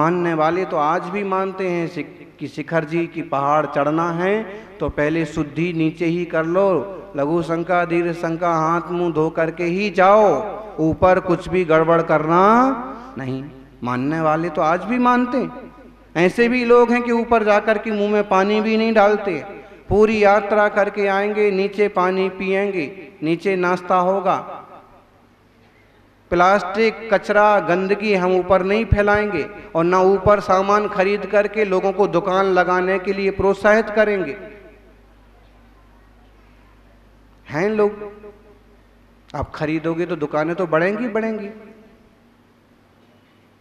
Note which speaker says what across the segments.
Speaker 1: मानने वाले तो आज भी मानते हैं कि शिखर जी की पहाड़ चढ़ना है तो पहले शुद्धि नीचे ही कर लो, लघु शंका दीर्घ शंका हाथ मुंह धो करके ही जाओ, ऊपर कुछ भी गड़बड़ करना नहीं। मानने वाले तो आज भी मानते। ऐसे भी लोग हैं कि ऊपर जाकर के मुंह में पानी भी नहीं डालते, पूरी यात्रा करके आएंगे, नीचे पानी पिएंगे, नीचे नाश्ता होगा, प्लास्टिक कचरा गंदगी हम ऊपर नहीं फैलाएंगे और ना ऊपर सामान खरीद करके लोगों को दुकान लगाने के लिए प्रोत्साहित करेंगे। हैं लोग, आप खरीदोगे तो दुकानें तो बढ़ेंगी बढ़ेंगी,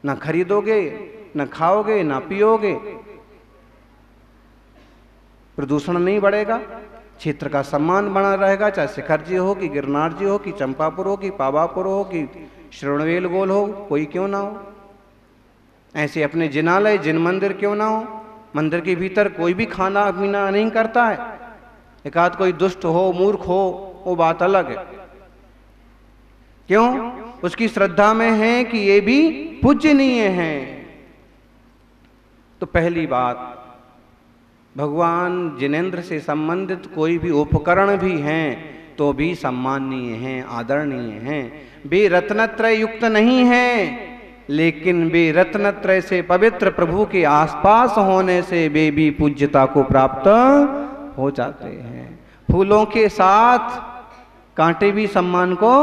Speaker 1: ना खरीदोगे ना खाओगे ना पियोगे, प्रदूषण नहीं बढ़ेगा, क्षेत्र का सम्मान बना रहेगा, चाहे शिखर जी हो कि गिरनार जी हो कि चंपापुर हो कि पावापुर हो कि श्रवणबेल गोल हो, कोई क्यों ना हो। ऐसे अपने जिनालय जिन मंदिर क्यों ना हो, मंदिर के भीतर कोई भी खाना पीना नहीं करता है, एक आध कोई दुष्ट हो मूर्ख हो वो बात अलग है। क्यों? उसकी श्रद्धा में है कि ये भी पूजनीय है। तो पहली बात, भगवान जिनेंद्र से संबंधित कोई भी उपकरण भी हैं तो भी सम्माननीय हैं, आदरणीय हैं। वे रत्नत्रय युक्त नहीं हैं, लेकिन वे रत्नत्रय से पवित्र प्रभु के आसपास होने से वे भी पूज्यता को प्राप्त हो जाते हैं। फूलों के साथ कांटे भी सम्मान को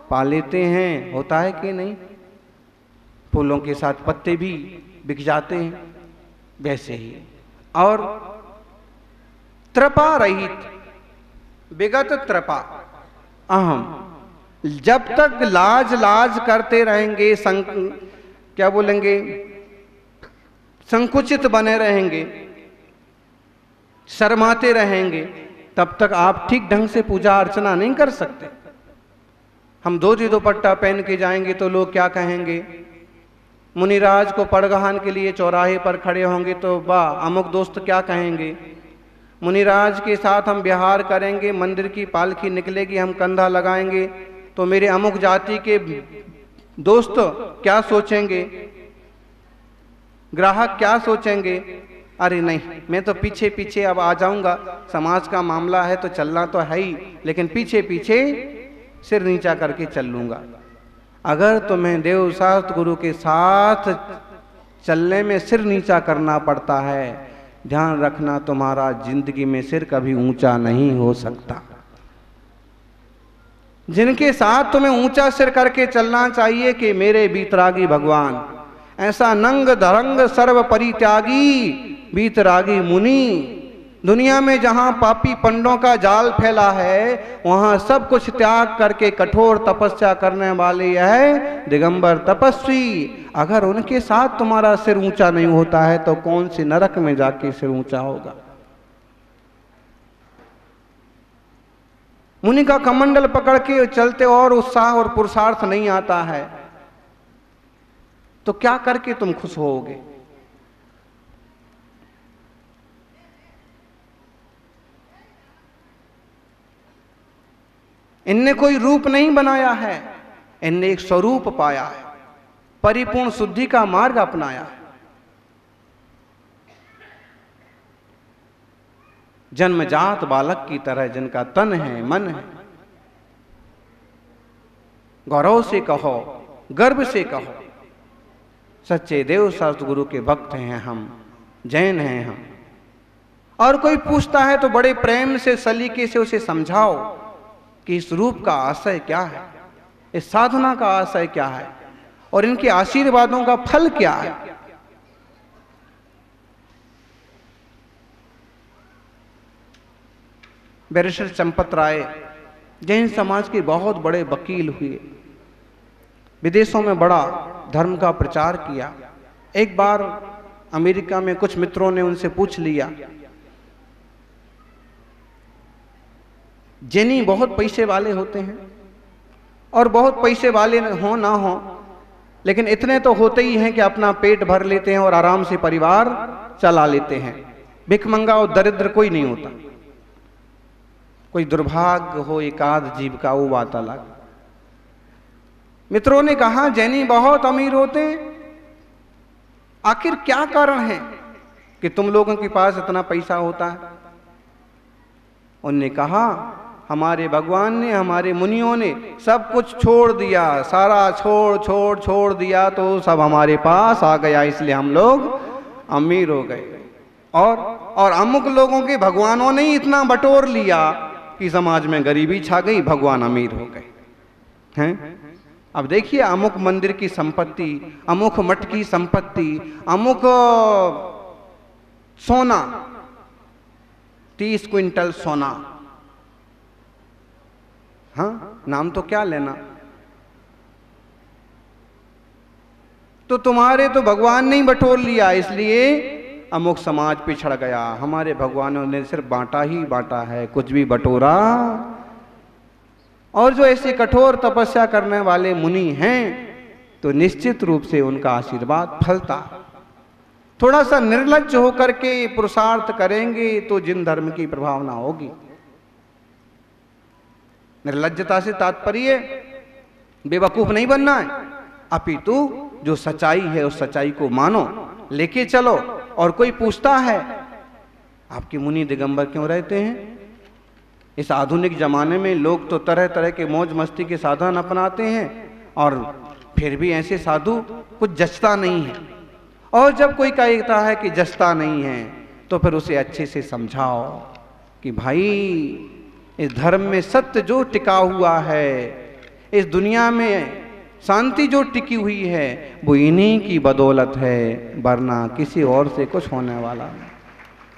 Speaker 1: पा लेते हैं, होता है कि नहीं? फूलों के साथ पत्ते भी बिक जाते हैं, वैसे ही। और त्रिपा रहित विगत त्रिपा अहम, जब तक लाज लाज करते रहेंगे, क्या बोलेंगे, संकुचित बने रहेंगे, शर्माते रहेंगे, तब तक आप ठीक ढंग से पूजा अर्चना नहीं कर सकते। हम धोती दुपट्टा पहन के जाएंगे तो लोग क्या कहेंगे? मुनिराज को पड़गहान के लिए चौराहे पर खड़े होंगे तो वाह अमुक दोस्त क्या कहेंगे। मुनिराज के साथ हम विहार करेंगे, मंदिर की पालकी निकलेगी, हम कंधा लगाएंगे तो मेरे अमुक जाति के दोस्त क्या सोचेंगे, ग्राहक क्या सोचेंगे। अरे नहीं, मैं तो पीछे पीछे अब आ जाऊंगा, समाज का मामला है तो चलना तो है ही, लेकिन पीछे पीछे सिर नीचा करके चल लूंगा। अगर तुम्हें देव शास्त्र गुरु के साथ चलने में सिर नीचा करना पड़ता है, ध्यान रखना तुम्हारा जिंदगी में सिर कभी ऊंचा नहीं हो सकता। जिनके साथ तुम्हें ऊंचा सिर करके चलना चाहिए कि मेरे बीतरागी भगवान, ऐसा नंग धरंग सर्व परित्यागी बीतरागी मुनि। दुनिया में जहां पापी पंडों का जाल फैला है, वहां सब कुछ त्याग करके कठोर तपस्या करने वाले है दिगंबर तपस्वी। अगर उनके साथ तुम्हारा सिर ऊंचा नहीं होता है तो कौन सी नरक में जाके सिर ऊंचा होगा। मुनि का कमंडल पकड़ के चलते और उत्साह और पुरुषार्थ नहीं आता है तो क्या करके तुम खुश होोगे। इनने कोई रूप नहीं बनाया है, इनने एक स्वरूप पाया है, परिपूर्ण शुद्धि का मार्ग अपनाया है। जन्मजात बालक की तरह जिनका तन है मन है, गौरव से कहो गर्व से कहो सच्चे देव शास्त्र गुरु के भक्त हैं हम, जैन हैं हम। और कोई पूछता है तो बड़े प्रेम से सलीके से उसे समझाओ कि इस रूप का आशय क्या है, इस साधना का आशय क्या है और इनके आशीर्वादों का फल क्या है। बैरिस्टर चंपत राय जैन समाज के बहुत बड़े वकील हुए, विदेशों में बड़ा धर्म का प्रचार किया। एक बार अमेरिका में कुछ मित्रों ने उनसे पूछ लिया, जैनी बहुत पैसे वाले होते हैं और बहुत पैसे वाले हो ना हो, लेकिन इतने तो होते ही हैं कि अपना पेट भर लेते हैं और आराम से परिवार चला लेते हैं। भिखमंगा और दरिद्र कोई नहीं होता, कोई दुर्भाग्य हो एकाध जीव का, वो बात अलग। मित्रों ने कहा जैनी बहुत अमीर होते हैं, आखिर क्या कारण है कि तुम लोगों के पास इतना पैसा होता है? उनने कहा, हमारे भगवान ने, हमारे मुनियों ने सब कुछ छोड़ दिया, सारा छोड़ दिया, तो सब हमारे पास आ गया, इसलिए हम लोग अमीर हो गए। और अमुक लोगों के भगवानों ने ही इतना बटोर लिया कि समाज में गरीबी छा गई, भगवान अमीर हो गए हैं। अब देखिए, अमुक मंदिर की संपत्ति, अमुक मठ की संपत्ति, अमुक सोना, 30 क्विंटल सोना, हाँ, नाम तो क्या लेना। तो तुम्हारे तो भगवान ने ही बटोर लिया, इसलिए अमुक समाज पिछड़ गया। हमारे भगवानों ने सिर्फ बांटा ही बांटा है, कुछ भी बटोरा। और जो ऐसे कठोर तपस्या करने वाले मुनि हैं, तो निश्चित रूप से उनका आशीर्वाद फलता। थोड़ा सा निर्लज्ज होकर के पुरुषार्थ करेंगे तो जिन धर्म की प्रभावना होगी। निर्लज्जता से तात्पर्य बेवकूफ नहीं बनना है, अपितु जो सच्चाई है उस सच्चाई को मानो, लेके चलो। और कोई पूछता है, आपके मुनि दिगंबर क्यों रहते हैं? इस आधुनिक जमाने में लोग तो तरह तरह के मौज मस्ती के साधन अपनाते हैं, और फिर भी ऐसे साधु कुछ जचता नहीं है। और जब कोई कहता है कि जचता नहीं है, तो फिर उसे अच्छे से समझाओ कि भाई, इस धर्म में सत्य जो टिका हुआ है, इस दुनिया में शांति जो टिकी हुई है, वो इन्हीं की बदौलत है, वरना किसी और से कुछ होने वाला नहीं।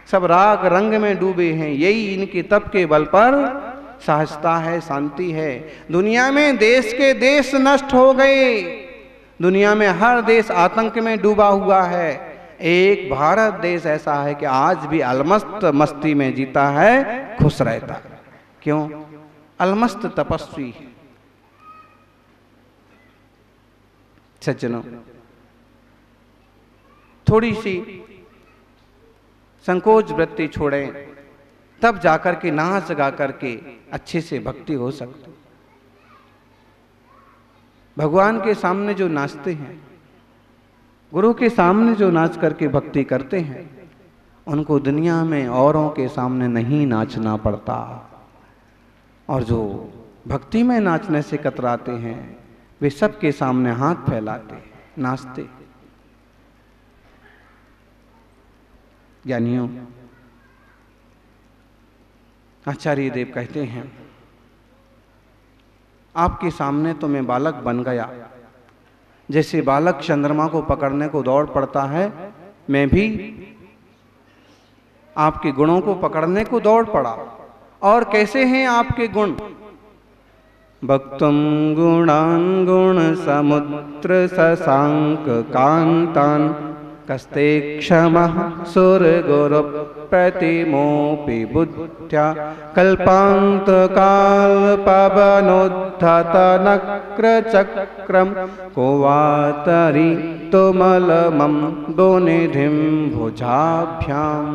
Speaker 1: सब राग रंग में डूबे हैं, यही इनके तप के बल पर सहजता है, शांति है। दुनिया में देश के देश नष्ट हो गए, दुनिया में हर देश आतंक में डूबा हुआ है। एक भारत देश ऐसा है कि आज भी अलमस्त मस्ती में जीता है, खुश रहता है। क्यों? अलमस्त तपस्वी है। सज्जनों, थोड़ी सी संकोच वृत्ति छोड़ें, तब जाकर के नाच गा करके अच्छे से भक्ति हो सकती। भगवान के सामने जो नाचते हैं, गुरु के सामने जो नाच करके भक्ति करते हैं, उनको दुनिया में औरों के सामने नहीं नाचना पड़ता। और जो भक्ति में नाचने से कतराते हैं, वे सबके सामने हाथ फैलाते, नाचते। ज्ञानियों, आचार्य देव कहते हैं, आपके सामने तो मैं बालक बन गया। जैसे बालक चंद्रमा को पकड़ने को दौड़ पड़ता है, मैं भी आपके गुणों को पकड़ने को दौड़ पड़ा। और कैसे हैं आपके गुण? भक्तुम गुणान गुण समुद्र सशांक कांतान कस्ते क्षमः सुरगुरु प्रतिमोपि बुद्ध्या कल्पांत काल पवनोद्धत नक्र चक्रम कोवातरी तुमलमं दोनिधिं भुजाभ्याम।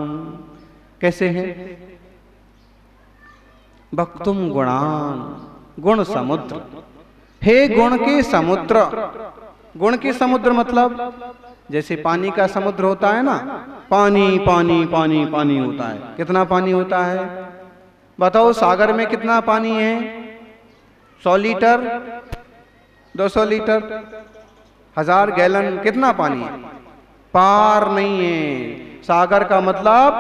Speaker 1: कैसे हैं? भक्तुम गुणान, गुण समुद्र, हे गुण के समुद्र। गुण के समुद्र मतलब जैसे पानी का समुद्र होता है ना, पानी पानी पानी पानी होता है। कितना पानी होता है बताओ? सागर में कितना पानी है? 100 लीटर, 200 लीटर, 1000 गैलन, कितना पानी है? पार नहीं है। सागर का मतलब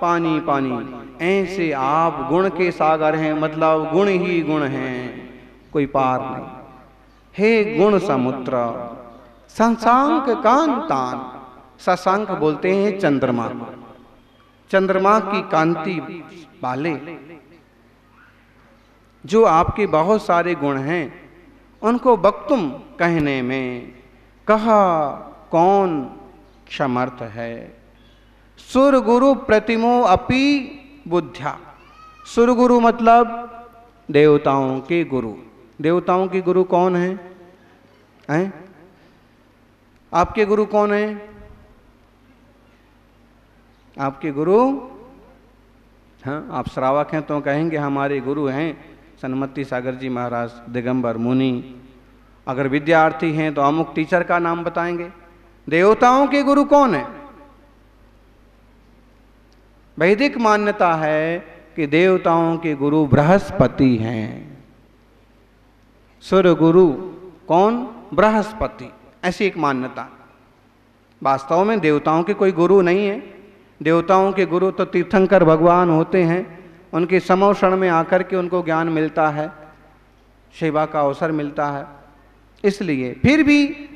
Speaker 1: पानी पानी। ऐसे आप गुण के सागर हैं, मतलब गुण ही गुण हैं, कोई पार नहीं। हे गुण समुद्र, शशांक कांतान, शशांक बोलते हैं चंद्रमा, चंद्रमा की कांति वाले जो आपके बहुत सारे गुण हैं, उनको वक्तुम कहने में कहा कौन क्षमर्थ है। सुर गुरु प्रतिमो अपि बुद्ध्या। सुर गुरु मतलब देवताओं के गुरु। देवताओं के गुरु कौन हैं? हैं? आपके गुरु कौन हैं? आपके गुरु, हाँ, आप श्रावक हैं तो कहेंगे हमारे गुरु हैं सन्मति सागर जी महाराज, दिगंबर मुनि। अगर विद्यार्थी हैं तो अमुक टीचर का नाम बताएंगे। देवताओं के गुरु कौन है? वैदिक मान्यता है कि देवताओं के गुरु बृहस्पति हैं। सूर्य गुरु कौन? बृहस्पति, ऐसी एक मान्यता। वास्तव में देवताओं के कोई गुरु नहीं है। देवताओं के गुरु तो तीर्थंकर भगवान होते हैं। उनके समोषण में आकर के उनको ज्ञान मिलता है, सेवा का अवसर मिलता है। इसलिए फिर भी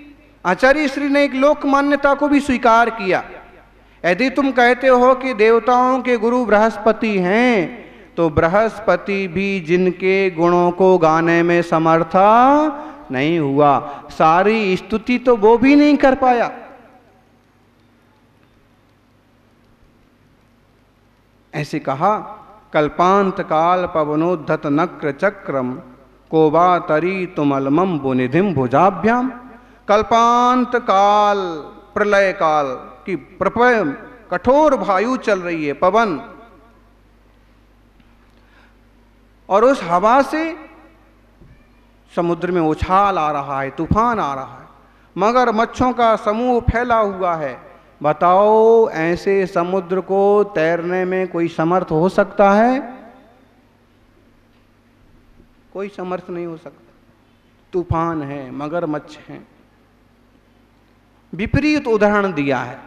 Speaker 1: आचार्य श्री ने एक लोक मान्यता को भी स्वीकार किया। यदि तुम कहते हो कि देवताओं के गुरु बृहस्पति हैं, तो बृहस्पति भी जिनके गुणों को गाने में समर्था नहीं हुआ, सारी स्तुति तो वो भी नहीं कर पाया। ऐसे कहा, कल्पांत काल पवनोद्धत नक्र चक्रम कोबा तरी तुमलमम बुनिधिम भुजाभ्याम। कल्पांत काल, प्रलय काल की कठोर वायु चल रही है, पवन, और उस हवा से समुद्र में उछाल आ रहा है, तूफान आ रहा है, मगर मच्छों का समूह फैला हुआ है। बताओ, ऐसे समुद्र को तैरने में कोई समर्थ हो सकता है? कोई समर्थ नहीं हो सकता। तूफान है, मगरमच्छ हैं। विपरीत उदाहरण दिया है।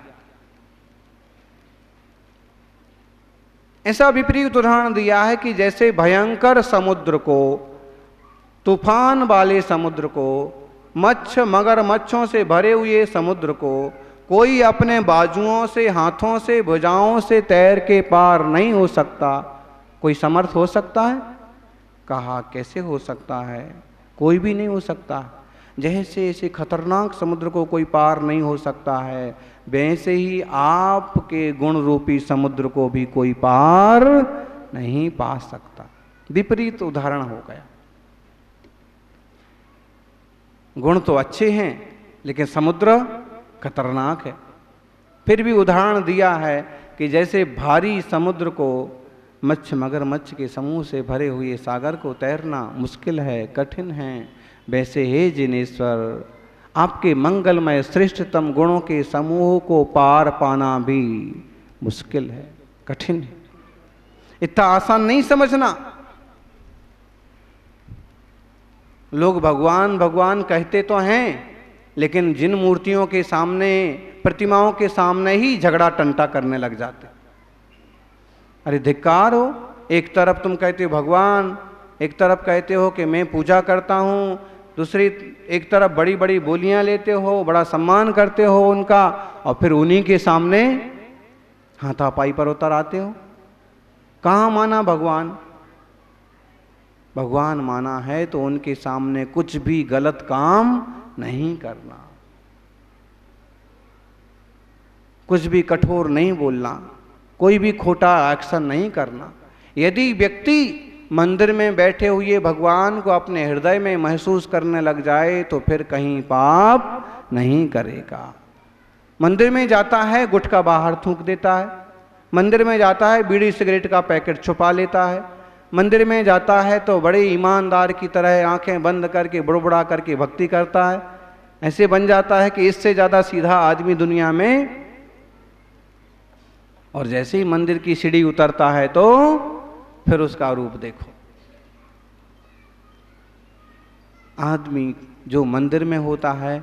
Speaker 1: ऐसा विपरीत उदाहरण दिया है कि जैसे भयंकर समुद्र को, तूफान वाले समुद्र को, मगरमच्छों से भरे हुए समुद्र को कोई अपने बाजुओं से, हाथों से, भुजाओं से तैर के पार नहीं हो सकता। कोई समर्थ हो सकता है? कहा, कैसे हो सकता है? कोई भी नहीं हो सकता। जैसे ऐसे खतरनाक समुद्र को कोई पार नहीं हो सकता है, वैसे ही आपके गुण रूपी समुद्र को भी कोई पार नहीं पा सकता। विपरीत उदाहरण हो गया। गुण तो अच्छे हैं, लेकिन समुद्र खतरनाक है। फिर भी उदाहरण दिया है कि जैसे भारी समुद्र को, मगरमच्छ के समूह से भरे हुए सागर को तैरना मुश्किल है, कठिन है, वैसे हे जिनेश्वर, आपके मंगलमय श्रेष्ठतम गुणों के समूह को पार पाना भी मुश्किल है, कठिन है। इतना आसान नहीं समझना। लोग भगवान भगवान कहते तो हैं, लेकिन जिन मूर्तियों के सामने, प्रतिमाओं के सामने ही झगड़ा टंटा करने लग जाते। अरे धिक्कार हो, एक तरफ तुम कहते हो भगवान, एक तरफ कहते हो कि मैं पूजा करता हूँ, दूसरी एक तरफ बड़ी बड़ी बोलियां लेते हो, बड़ा सम्मान करते हो उनका, और फिर उन्हीं के सामने हाथापाई पर उतर आते हो। कहाँ माना भगवान? भगवान माना है तो उनके सामने कुछ भी गलत काम नहीं करना, कुछ भी कठोर नहीं बोलना, कोई भी खोटा एक्शन नहीं करना। यदि व्यक्ति मंदिर में बैठे हुए भगवान को अपने हृदय में महसूस करने लग जाए तो फिर कहीं पाप नहीं करेगा। मंदिर में जाता है, गुटखा बाहर थूक देता है। मंदिर में जाता है, बीड़ी सिगरेट का पैकेट छुपा लेता है। मंदिर में जाता है तो बड़े ईमानदार की तरह आंखें बंद करके बुड़बुड़ा करके भक्ति करता है। ऐसे बन जाता है कि इससे ज़्यादा सीधा आदमी दुनिया में। और जैसे ही मंदिर की सीढ़ी उतरता है तो फिर उसका रूप देखो। आदमी जो मंदिर में होता है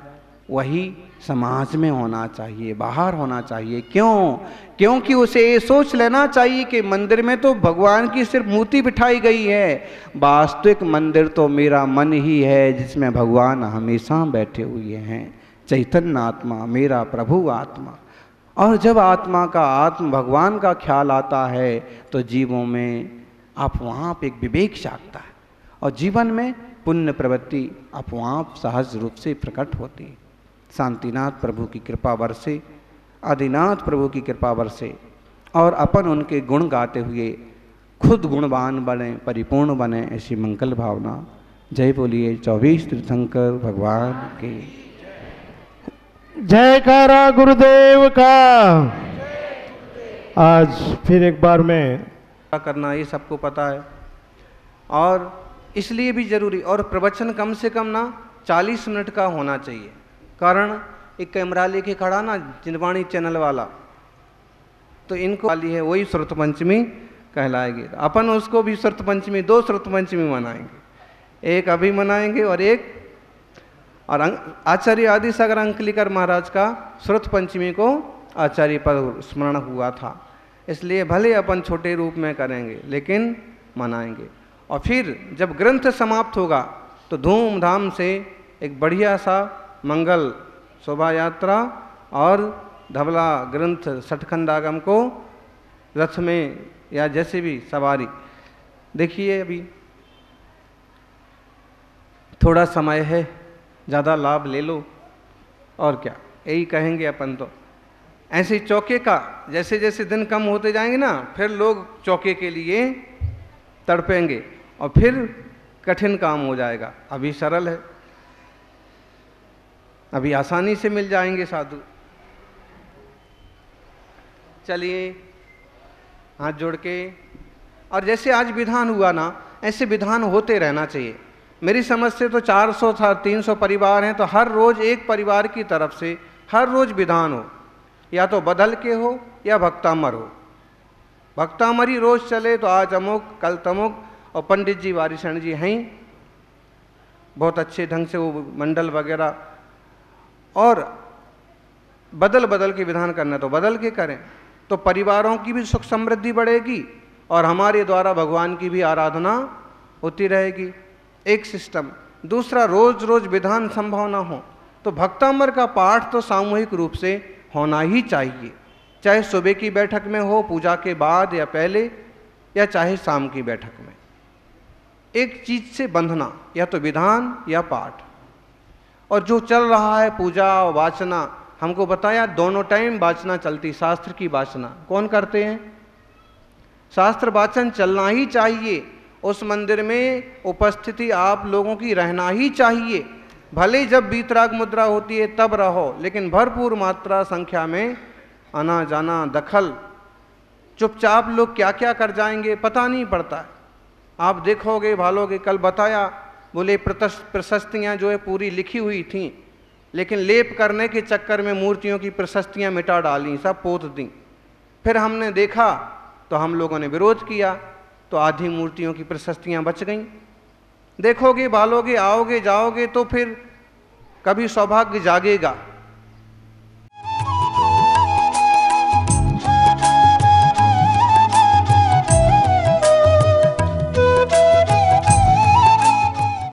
Speaker 1: वही समाज में होना चाहिए, बाहर होना चाहिए। क्यों? क्योंकि उसे ये सोच लेना चाहिए कि मंदिर में तो भगवान की सिर्फ मूर्ति बिठाई गई है, वास्तविक मंदिर तो मेरा मन ही है जिसमें भगवान हमेशा बैठे हुए हैं। चैतन्य आत्मा, मेरा प्रभु आत्मा। और जब आत्मा का, आत्म भगवान का ख्याल आता है तो जीवों में आप वहाँ पे एक विवेक जागता है और जीवन में पुण्य प्रवृत्ति अपवाप सहज रूप से प्रकट होती है। शांतिनाथ प्रभु की कृपा बरसे, आदिनाथ प्रभु की कृपा बरसे और अपन उनके गुण गाते हुए खुद गुणवान बने, परिपूर्ण बने, ऐसी मंगल भावना। जय बोलिए 24 तीर्थंकर भगवान के
Speaker 2: जयकारा गुरुदेव का। आज फिर एक बार में
Speaker 1: करना ये सबको पता है और इसलिए भी जरूरी। और प्रवचन कम से कम ना 40 मिनट का होना चाहिए, कारण एक कैमरा लेके खड़ा ना जिनवाणी चैनल वाला, तो इनको वाली है वही श्रुत पंचमी कहलाएगी। अपन उसको भी श्रुत पंचमी, 2 श्रुत पंचमी मनाएंगे, एक अभी मनाएंगे और एक, और आचार्य आदि सागर अंकलिकर महाराज का श्रुत पंचमी को आचार्य पद स्मरण हुआ था, इसलिए भले अपन छोटे रूप में करेंगे लेकिन मनाएंगे। और फिर जब ग्रंथ समाप्त होगा तो धूमधाम से एक बढ़िया सा मंगल शोभा यात्रा और धवला ग्रंथ सठखंडागम को रथ में या जैसे भी सवारी। देखिए अभी थोड़ा समय है, ज़्यादा लाभ ले लो, और क्या यही कहेंगे अपन। तो ऐसे चौके का जैसे जैसे दिन कम होते जाएंगे ना, फिर लोग चौके के लिए तड़पेंगे और फिर कठिन काम हो जाएगा। अभी सरल है, अभी आसानी से मिल जाएंगे साधु। चलिए हाथ जोड़ के, और जैसे आज विधान हुआ ना, ऐसे विधान होते रहना चाहिए। मेरी समझ से तो 400-300 परिवार हैं, तो हर रोज एक परिवार की तरफ से हर रोज विधान हो, या तो बदल के हो या भक्तामर हो। भक्तामर ही रोज चले तो आज अमुक कल तमुक, और पंडित जी वारिशण जी हैं बहुत अच्छे ढंग से वो मंडल वगैरह, और बदल बदल के विधान करना तो बदल के करें, तो परिवारों की भी सुख समृद्धि बढ़ेगी और हमारे द्वारा भगवान की भी आराधना होती रहेगी। एक सिस्टम। दूसरा, रोज रोज विधान संभव ना हो तो भक्तामर का पाठ तो सामूहिक रूप से होना ही चाहिए, चाहे सुबह की बैठक में हो, पूजा के बाद या पहले, या चाहे शाम की बैठक में। एक चीज से बंधना, या तो विधान या पाठ। और जो चल रहा है पूजा और वाचना, हमको बताया दोनों टाइम वाचना चलती, शास्त्र की वाचना कौन करते हैं? शास्त्र वाचन चलना ही चाहिए। उस मंदिर में उपस्थिति आप लोगों की रहना ही चाहिए। भले जब बीतराग मुद्रा होती है तब रहो, लेकिन भरपूर मात्रा संख्या में आना जाना, दखल, चुपचाप लोग क्या क्या कर जाएंगे पता नहीं पड़ता है। आप देखोगे भालोगे, कल बताया बोले प्रशस्तियाँ जो है पूरी लिखी हुई थीं, लेकिन लेप करने के चक्कर में मूर्तियों की प्रशस्तियाँ मिटा डाली, सब पोत दी। फिर हमने देखा तो हम लोगों ने विरोध किया, तो आधी मूर्तियों की प्रशस्तियाँ बच गईं। देखोगे भालोगे, आओगे जाओगे तो फिर कभी सौभाग्य जागेगा।